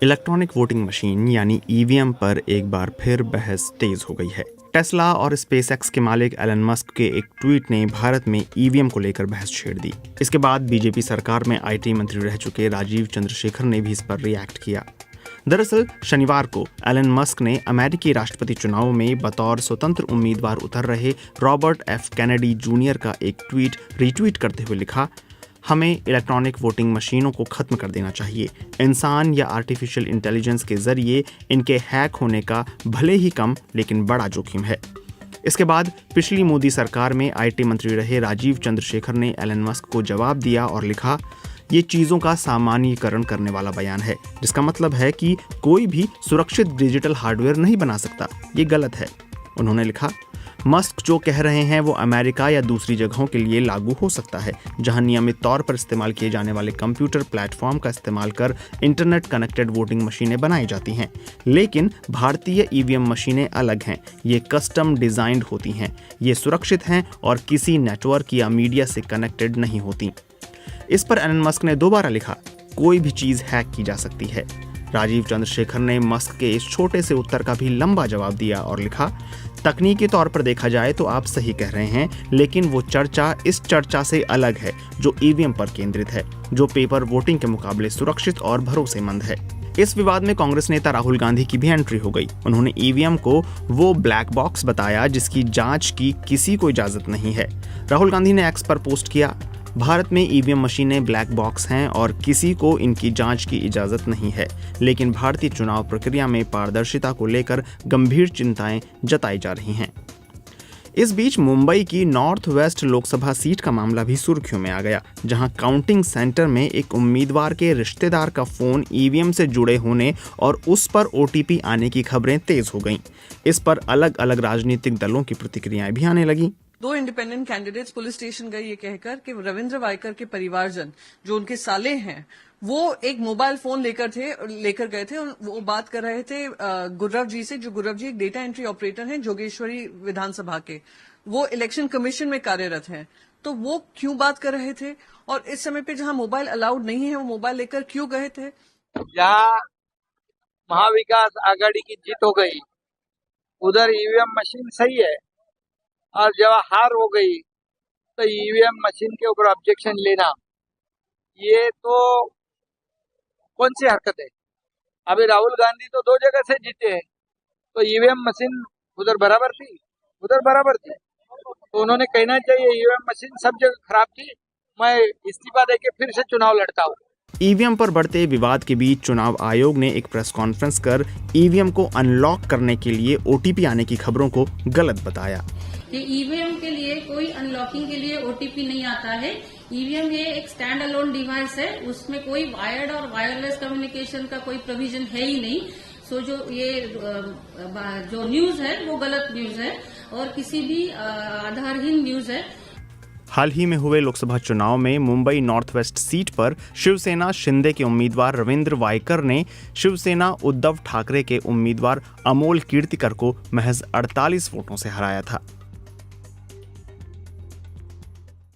Electronic voting machine यानी EVM पर एक बार फिर बहस तेज हो गई है। टेस्ला और स्पेसएक्स के मालिक एलन मस्क के एक ट्वीट ने भारत में ईवीएम को लेकर बहस छेड़ दी। इसके बाद बीजेपी सरकार में आईटी मंत्री रह चुके राजीव चंद्रशेखर ने भी इस पर रिएक्ट किया। दरअसल शनिवार को एलन मस्क ने अमेरिकी राष्ट्रपति चुनाव में बतौर स्वतंत्र उम्मीदवार उतर रहे रॉबर्ट एफ कैनेडी जूनियर का एक ट्वीट रीट्वीट करते हुए लिखा, हमें इलेक्ट्रॉनिक वोटिंग मशीनों को खत्म कर देना चाहिए। इंसान या आर्टिफिशियल इंटेलिजेंस के जरिए इनके हैक होने का भले ही कम लेकिन बड़ा जोखिम है। इसके बाद पिछली मोदी सरकार में आईटी मंत्री रहे राजीव चंद्रशेखर ने एलन मस्क को जवाब दिया और लिखा, ये चीज़ों का सामान्यीकरण करने वाला बयान है, जिसका मतलब है कि कोई भी सुरक्षित डिजिटल हार्डवेयर नहीं बना सकता। ये गलत है। उन्होंने लिखा, मस्क जो कह रहे हैं वो अमेरिका या दूसरी जगहों के लिए लागू हो सकता है, जहां नियमित तौर पर इस्तेमाल किए जाने वाले कंप्यूटर प्लेटफॉर्म का इस्तेमाल कर इंटरनेट कनेक्टेड वोटिंग मशीनें बनाई जाती हैं। लेकिन भारतीय ईवीएम मशीनें अलग हैं। ये कस्टम डिजाइंड होती हैं, ये सुरक्षित हैं और किसी नेटवर्क या मीडिया से कनेक्टेड नहीं होती। इस पर एलन मस्क ने दोबारा लिखा, कोई भी चीज़ हैक की जा सकती है। राजीव चंद्रशेखर ने मस्क के इस छोटे से उत्तर का भी लंबा जवाब दिया और लिखा, तकनीकी तौर पर देखा जाए तो आप सही कह रहे हैं, लेकिन वो चर्चा इस चर्चा से अलग है जो ईवीएम पर केंद्रित है, जो पेपर वोटिंग के मुकाबले सुरक्षित और भरोसेमंद है। इस विवाद में कांग्रेस नेता राहुल गांधी की भी एंट्री हो गई। उन्होंने ईवीएम को वो ब्लैक बॉक्स बताया जिसकी जांच की किसी को इजाजत नहीं है। राहुल गांधी ने एक्स पर पोस्ट किया, भारत में ईवीएम मशीनें ब्लैक बॉक्स हैं और किसी को इनकी जांच की इजाजत नहीं है, लेकिन भारतीय चुनाव प्रक्रिया में पारदर्शिता को लेकर गंभीर चिंताएं जताई जा रही हैं। इस बीच मुंबई की नॉर्थ वेस्ट लोकसभा सीट का मामला भी सुर्खियों में आ गया, जहां काउंटिंग सेंटर में एक उम्मीदवार के रिश्तेदार का फोन ईवीएम से जुड़े होने और उस पर ओटीपी आने की खबरें तेज हो गईं। इस पर अलग अलग राजनीतिक दलों की प्रतिक्रियाएं भी आने लगीं। 2 इंडिपेंडेंट कैंडिडेट्स पुलिस स्टेशन गए ये कहकर कि रविंद्र वायकर के परिवारजन जो उनके साले हैं वो एक मोबाइल फोन लेकर गए थे और वो बात कर रहे थे गुर्रव जी से, जो गुर्रव जी एक डेटा एंट्री ऑपरेटर हैं जोगेश्वरी विधानसभा के। वो इलेक्शन कमीशन में कार्यरत हैं, तो वो क्यों बात कर रहे थे और इस समय पे जहां मोबाइल अलाउड नहीं है वो मोबाइल लेकर क्यों गए थे? जहाँ महाविकास आघाड़ी की जीत हो गई उधर ईवीएम मशीन सही है, और जब हार हो गई तो ईवीएम मशीन के ऊपर ऑब्जेक्शन लेना, ये तो कौन सी हरकत है? अभी राहुल गांधी तो 2 जगह से जीते हैं, तो ईवीएम मशीन उधर बराबर थी, तो उन्होंने कहना चाहिए ईवीएम मशीन सब जगह खराब थी, मैं इस्तीफा देके फिर से चुनाव लड़ता हूँ। ईवीएम पर बढ़ते विवाद के बीच चुनाव आयोग ने एक प्रेस कॉन्फ्रेंस कर ईवीएम को अनलॉक करने के लिए ओटीपी आने की खबरों को गलत बताया। ये ईवीएम के लिए कोई अनलॉकिंग के लिए ओटीपी नहीं आता है। ईवीएम ये एक स्टैंड अलोन डिवाइस है, उसमें कोई वायर्ड और वायरलेस कम्युनिकेशन का कोई प्रोविजन है ही नहीं। सो जो न्यूज है वो गलत न्यूज है और किसी भी आधारहीन न्यूज है। हाल ही में हुए लोकसभा चुनाव में मुंबई नॉर्थ वेस्ट सीट पर शिवसेना शिंदे के उम्मीदवार रविंद्र वायकर ने शिवसेना उद्धव ठाकरे के उम्मीदवार अमोल कीर्तिकर को महज 48 वोटों से हराया था।